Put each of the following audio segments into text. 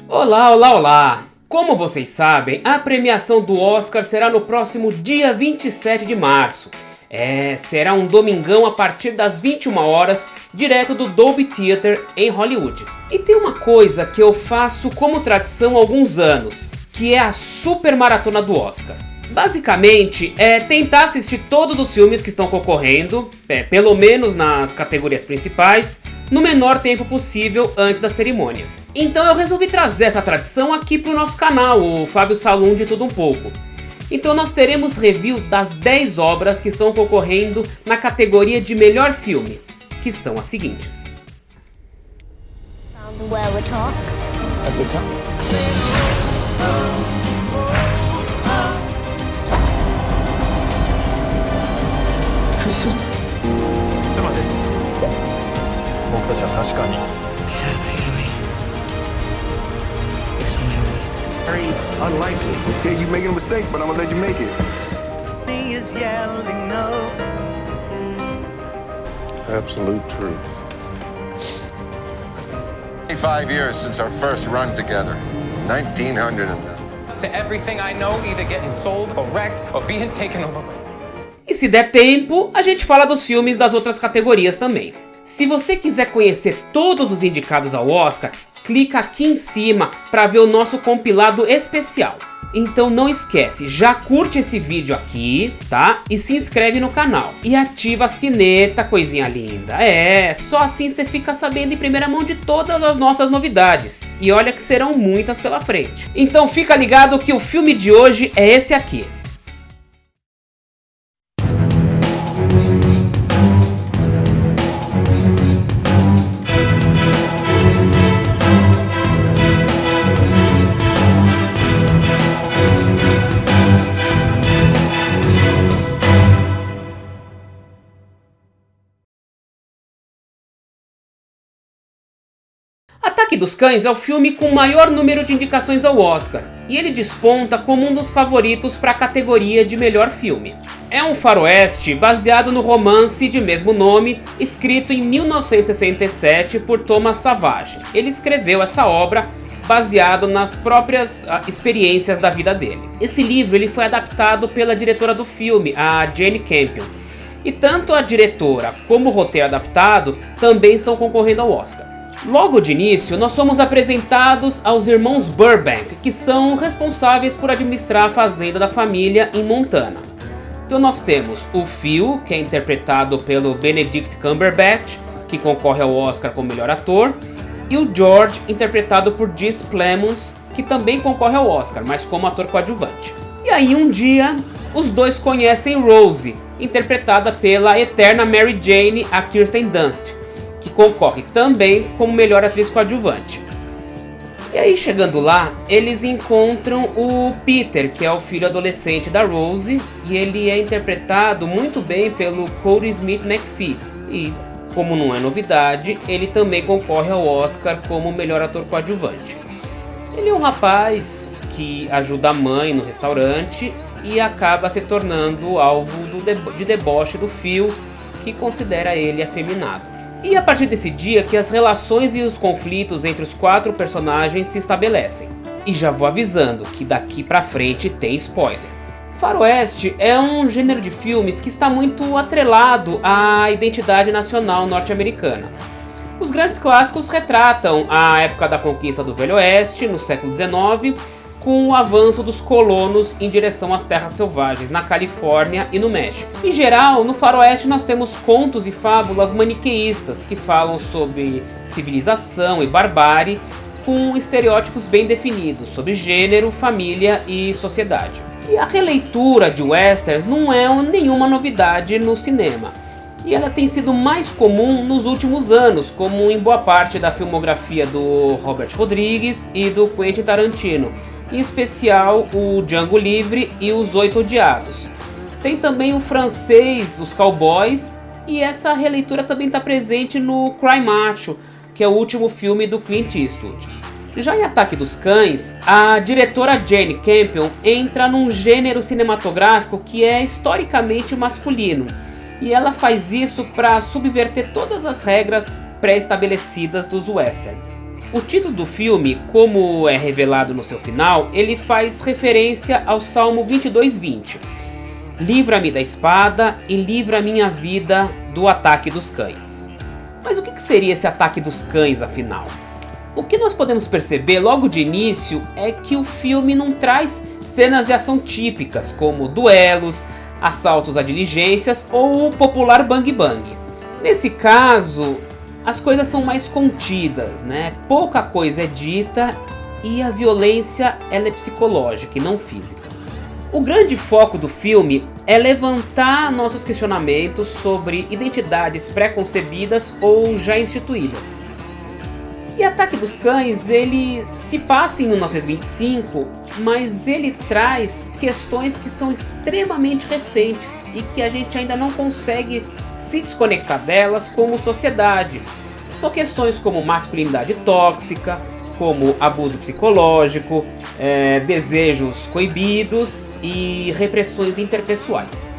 Olá, olá, olá! Como vocês sabem, a premiação do Oscar será no próximo dia 27 de março. Será um domingão a partir das 21 horas, direto do Dolby Theatre em Hollywood. E tem uma coisa que eu faço como tradição há alguns anos, que é a super maratona do Oscar. Basicamente, é tentar assistir todos os filmes que estão concorrendo, pelo menos nas categorias principais, no menor tempo possível antes da cerimônia. Então eu resolvi trazer essa tradição aqui pro nosso canal, o Fábio Salum de Tudo Um Pouco. Então nós teremos review das 10 obras que estão concorrendo na categoria de melhor filme, que são as seguintes. Very unlikely. Yeah, you making a mistake, but I'm gonna let you make it. He is yelling no. Absolute truth. 25 years since our first run together. 1900 and... To everything I know, either getting sold, or wrecked, or being taken over. E se der tempo, a gente fala dos filmes das outras categorias também. Se você quiser conhecer todos os indicados ao Oscar, clica aqui em cima para ver o nosso compilado especial. Então não esquece, já curte esse vídeo aqui, tá? E se inscreve no canal. E ativa a sineta, coisinha linda. Só assim você fica sabendo em primeira mão de todas as nossas novidades. E olha que serão muitas pela frente. Então fica ligado que o filme de hoje é esse aqui. Ataque dos Cães é o filme com o maior número de indicações ao Oscar, e ele desponta como um dos favoritos para a categoria de melhor filme. É um faroeste baseado no romance de mesmo nome, escrito em 1967 por Thomas Savage. Ele escreveu essa obra baseado nas próprias experiências da vida dele. Esse livro ele foi adaptado pela diretora do filme, a Jane Campion, e tanto a diretora como o roteiro adaptado também estão concorrendo ao Oscar. Logo de início, nós somos apresentados aos irmãos Burbank, que são responsáveis por administrar a fazenda da família em Montana. Então nós temos o Phil, que é interpretado pelo Benedict Cumberbatch, que concorre ao Oscar como melhor ator, e o George, interpretado por Jesse Plemons, que também concorre ao Oscar, mas como ator coadjuvante. E aí um dia, os dois conhecem Rosie, interpretada pela eterna Mary Jane, a Kirsten Dunst, que concorre também como melhor atriz coadjuvante. E aí chegando lá, eles encontram o Peter, que é o filho adolescente da Rosie, e ele é interpretado muito bem pelo Cody Smith McPhee. E, como não é novidade, ele também concorre ao Oscar como melhor ator coadjuvante. Ele é um rapaz que ajuda a mãe no restaurante e acaba se tornando alvo de deboche do Phil, que considera ele afeminado. E a partir desse dia que as relações e os conflitos entre os quatro personagens se estabelecem. E já vou avisando que daqui pra frente tem spoiler. Faroeste é um gênero de filmes que está muito atrelado à identidade nacional norte-americana. Os grandes clássicos retratam a época da conquista do Velho Oeste, no século XIX, com o avanço dos colonos em direção às terras selvagens na Califórnia e no México. Em geral, no faroeste nós temos contos e fábulas maniqueístas que falam sobre civilização e barbárie, com estereótipos bem definidos sobre gênero, família e sociedade. E a releitura de westerns não é nenhuma novidade no cinema, e ela tem sido mais comum nos últimos anos, como em boa parte da filmografia do Robert Rodrigues e do Quentin Tarantino, em especial o Django Livre e Os Oito Odiados. Tem também o francês Os Cowboys, e essa releitura também está presente no Cry Macho, que é o último filme do Clint Eastwood. Já em Ataque dos Cães, a diretora Jane Campion entra num gênero cinematográfico que é historicamente masculino, e ela faz isso para subverter todas as regras pré-estabelecidas dos westerns. O título do filme, como é revelado no seu final, ele faz referência ao Salmo 22:20. Livra-me da espada e livra minha vida do ataque dos cães. Mas o que seria esse ataque dos cães, afinal? O que nós podemos perceber logo de início é que o filme não traz cenas de ação típicas, como duelos, assaltos a diligências ou o popular bang bang. Nesse caso, as coisas são mais contidas, né? Pouca coisa é dita e a violência ela é psicológica e não física. O grande foco do filme é levantar nossos questionamentos sobre identidades pré-concebidas ou já instituídas. E Ataque dos Cães, ele se passa em 1925, mas ele traz questões que são extremamente recentes e que a gente ainda não consegue se desconectar delas como sociedade. São questões como masculinidade tóxica, como abuso psicológico, desejos coibidos e repressões interpessoais.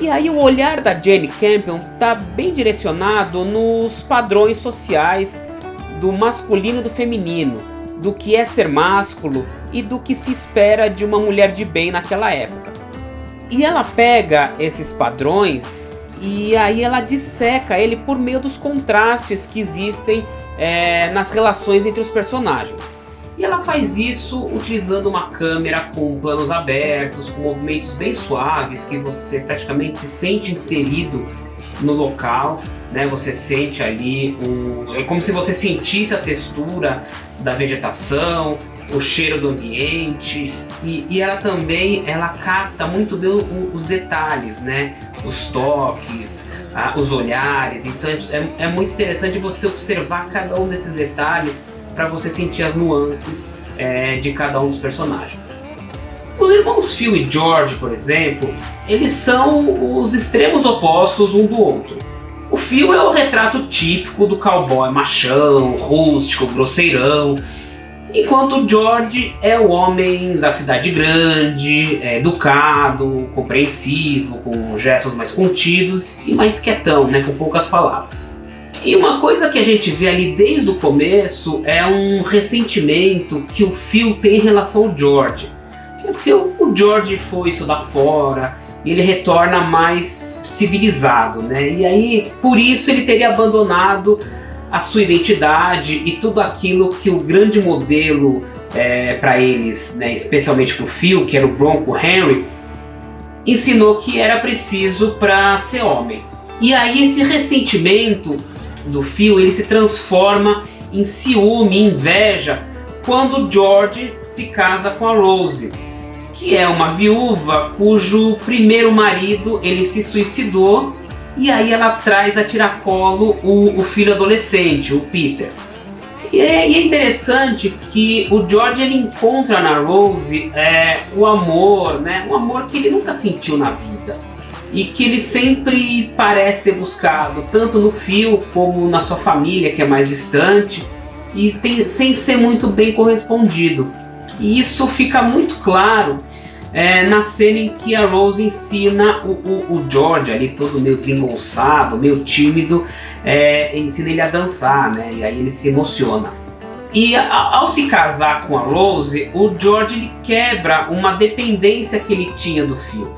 E aí o olhar da Jane Campion está bem direcionado nos padrões sociais do masculino e do feminino, do que é ser másculo e do que se espera de uma mulher de bem naquela época. E ela pega esses padrões e aí ela disseca ele por meio dos contrastes que existem nas relações entre os personagens. E ela faz isso utilizando uma câmera com planos abertos, com movimentos bem suaves, que você praticamente se sente inserido no local, né? Você sente ali, é como se você sentisse a textura da vegetação, o cheiro do ambiente, e ela também capta muito bem os detalhes, né? Os toques, os olhares. Então é muito interessante você observar cada um desses detalhes para você sentir as nuances de cada um dos personagens. Os irmãos Phil e George, por exemplo, eles são os extremos opostos um do outro. O Phil é o retrato típico do cowboy machão, rústico, grosseirão, enquanto o George é o homem da cidade grande, educado, compreensivo, com gestos mais contidos e mais quietão, né, com poucas palavras. E uma coisa que a gente vê ali desde o começo é um ressentimento que o Phil tem em relação ao George. Porque o George foi estudar fora, e ele retorna mais civilizado, né? E aí, por isso ele teria abandonado a sua identidade e tudo aquilo que o grande modelo para eles, né, especialmente para o Phil, que era o Bronco Henry, ensinou que era preciso para ser homem. E aí esse ressentimento do Phil, ele se transforma em ciúme, inveja, quando George se casa com a Rose, que é uma viúva cujo primeiro marido ele se suicidou, e aí ela traz a tiracolo o filho adolescente, o Peter. E é interessante que o George ele encontra na Rose o amor, né? Um amor que ele nunca sentiu na vida e que ele sempre parece ter buscado, tanto no Phil como na sua família, que é mais distante, e sem ser muito bem correspondido. E isso fica muito claro na cena em que a Rose ensina o George, ali todo meio desengonçado, meio tímido, ensina ele a dançar, né? E aí ele se emociona. E ao se casar com a Rose, o George ele quebra uma dependência que ele tinha do Phil.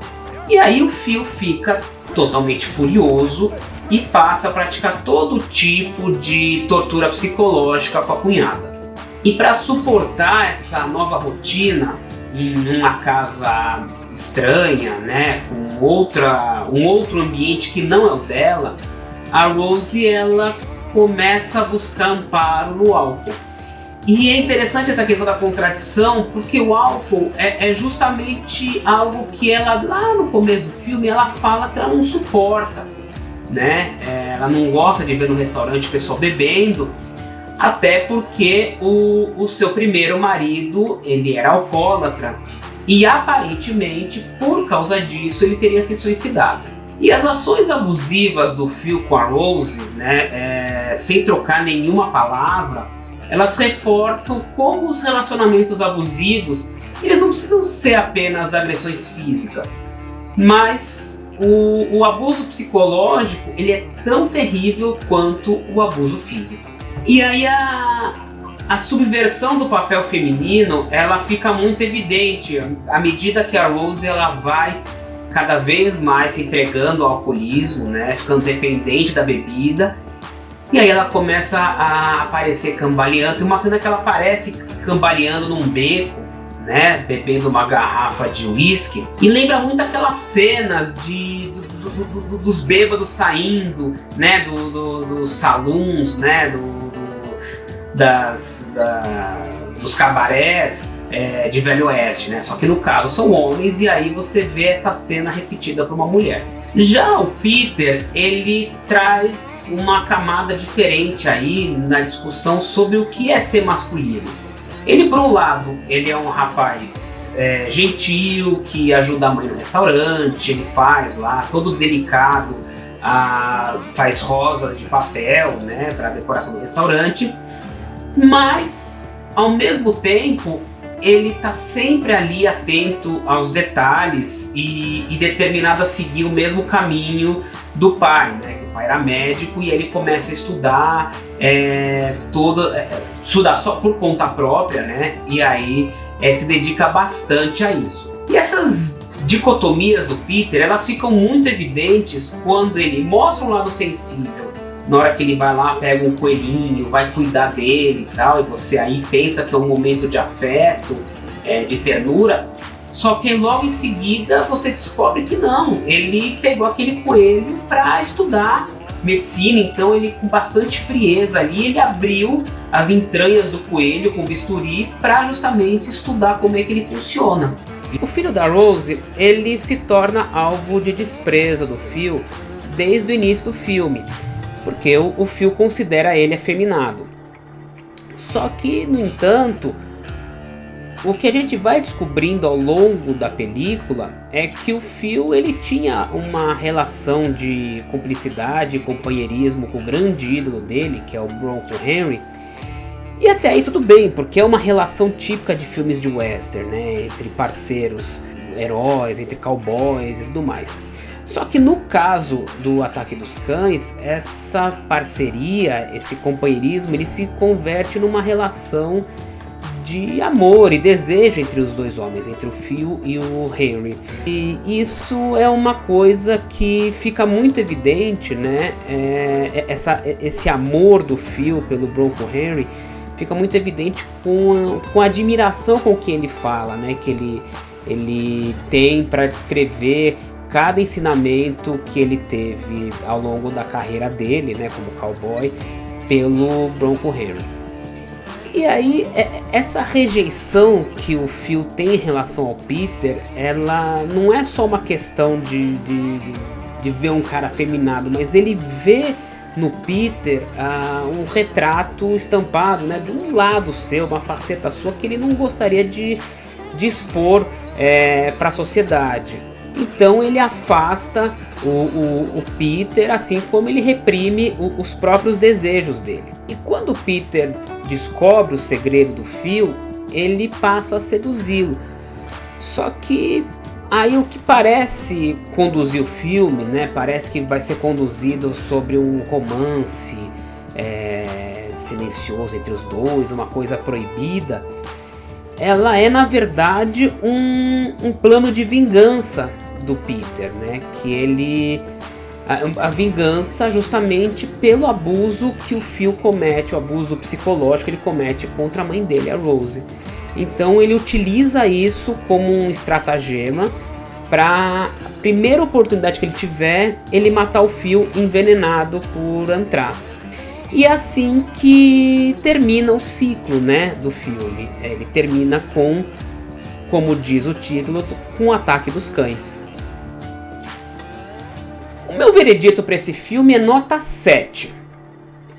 E aí o Phil fica totalmente furioso e passa a praticar todo tipo de tortura psicológica com a cunhada. E para suportar essa nova rotina em uma casa estranha, né, com um outro ambiente que não é o dela, a Rose ela começa a buscar amparo no álcool. E é interessante essa questão da contradição, porque o álcool é justamente algo que ela, lá no começo do filme, ela fala que ela não suporta, né? Ela não gosta de ver no restaurante o pessoal bebendo, até porque o seu primeiro marido, ele era alcoólatra, e aparentemente, por causa disso, ele teria se suicidado. E as ações abusivas do Phil com a Rose, né, sem trocar nenhuma palavra, elas reforçam como os relacionamentos abusivos, eles não precisam ser apenas agressões físicas, mas o abuso psicológico ele é tão terrível quanto o abuso físico. E aí a subversão do papel feminino, ela fica muito evidente à medida que a Rose ela vai cada vez mais se entregando ao alcoolismo, né, ficando dependente da bebida. E aí ela começa a aparecer cambaleando. Tem uma cena que ela aparece cambaleando num beco, né, bebendo uma garrafa de uísque. E lembra muito aquelas cenas dos bêbados saindo, né, dos saloons, né, dos cabarés de Velho Oeste, né? Só que no caso são homens, e aí você vê essa cena repetida por uma mulher. Já o Peter, ele traz uma camada diferente aí na discussão sobre o que é ser masculino. Ele, por um lado, ele é um rapaz gentil, que ajuda a mãe no restaurante, ele faz lá, todo delicado, faz rosas de papel, né, para decoração do restaurante. Mas, ao mesmo tempo, ele tá sempre ali atento aos detalhes e determinado a seguir o mesmo caminho do pai, né? Que o pai era médico e ele começa a estudar, estudar só por conta própria, né? E aí se dedica bastante a isso. E essas dicotomias do Peter, elas ficam muito evidentes quando ele mostra um lado sensível. Na hora que ele vai lá, pega um coelhinho, vai cuidar dele e tal, e você aí pensa que é um momento de afeto, de ternura, só que logo em seguida você descobre que não, ele pegou aquele coelho para estudar medicina, então ele com bastante frieza ali, ele abriu as entranhas do coelho com bisturi para justamente estudar como é que ele funciona. O filho da Rose, ele se torna alvo de desprezo do Phil desde o início do filme, porque o Phil considera ele afeminado. Só que, no entanto, o que a gente vai descobrindo ao longo da película é que o Phil ele tinha uma relação de cumplicidade e companheirismo com o grande ídolo dele, que é o Bronco Henry. E até aí tudo bem, porque é uma relação típica de filmes de western, né? Entre parceiros, heróis, entre cowboys e tudo mais. Só que no caso do Ataque dos Cães, essa parceria, esse companheirismo, ele se converte numa relação de amor e desejo entre os dois homens, entre o Phil e o Henry. E isso é uma coisa que fica muito evidente, né? Esse amor do Phil pelo Bronco Henry fica muito evidente com a admiração com que ele fala, né? Que ele tem para descrever cada ensinamento que ele teve ao longo da carreira dele, né, como cowboy, pelo Bronco Henry. E aí, essa rejeição que o Phil tem em relação ao Peter, ela não é só uma questão de ver um cara afeminado, mas ele vê no Peter um retrato estampado, né, de um lado seu, uma faceta sua que ele não gostaria de expor para a sociedade. Então ele afasta o Peter, assim como ele reprime os próprios desejos dele. E quando o Peter descobre o segredo do Phil, ele passa a seduzi-lo. Só que aí o que parece conduzir o filme, né, parece que vai ser conduzido sobre um romance silencioso entre os dois, uma coisa proibida. Ela é na verdade um plano de vingança do Peter, né? Que a vingança justamente pelo abuso que o Phil comete, o abuso psicológico que ele comete contra a mãe dele, a Rose. Então ele utiliza isso como um estratagema para a primeira oportunidade que ele tiver, ele matar o Phil envenenado por antraz. E é assim que termina o ciclo, né, do filme. Ele termina com, como diz o título, com o Ataque dos Cães. O meu veredito para esse filme é nota 7.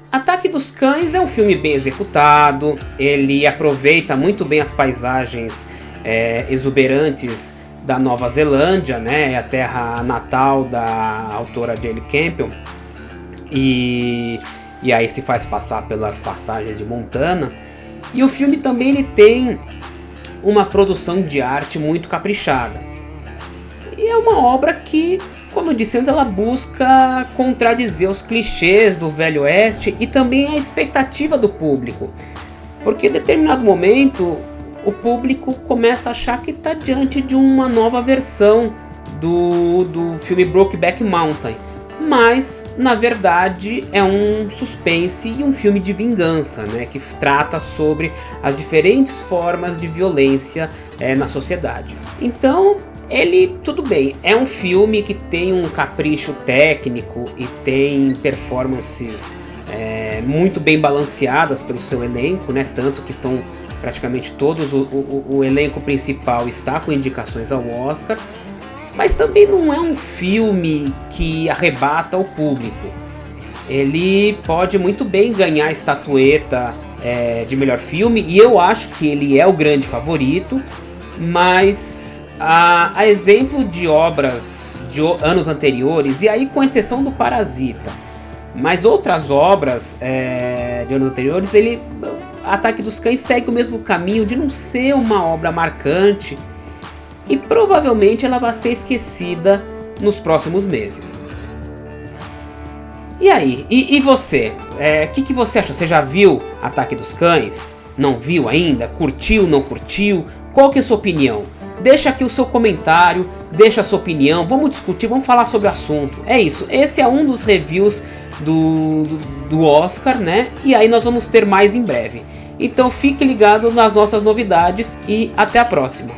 Ataque dos Cães é um filme bem executado, ele aproveita muito bem as paisagens exuberantes da Nova Zelândia, né, a terra natal da autora Jane Campion, e aí se faz passar pelas pastagens de Montana. E o filme também ele tem uma produção de arte muito caprichada. E é uma obra que como eu disse antes, ela busca contradizer os clichês do Velho Oeste e também a expectativa do público. Porque em determinado momento o público começa a achar que está diante de uma nova versão do filme Brokeback Mountain. Mas, na verdade, é um suspense e um filme de vingança, né, que trata sobre as diferentes formas de violência na sociedade. Então, ele, tudo bem, é um filme que tem um capricho técnico e tem performances muito bem balanceadas pelo seu elenco, né, tanto que estão praticamente todos, o elenco principal está com indicações ao Oscar. Mas também não é um filme que arrebata o público. Ele pode muito bem ganhar a estatueta de melhor filme, e eu acho que ele é o grande favorito, mas a exemplo de obras de anos anteriores, e aí com exceção do Parasita, mas outras obras de anos anteriores, Ataque dos Cães segue o mesmo caminho de não ser uma obra marcante, e provavelmente ela vai ser esquecida nos próximos meses. E aí? E você? O que você acha? Você já viu Ataque dos Cães? Não viu ainda? Curtiu, não curtiu? Qual que é a sua opinião? Deixa aqui o seu comentário, deixa a sua opinião, vamos discutir, vamos falar sobre o assunto. É isso, esse é um dos reviews do Oscar, né? E aí nós vamos ter mais em breve. Então fique ligado nas nossas novidades e até a próxima.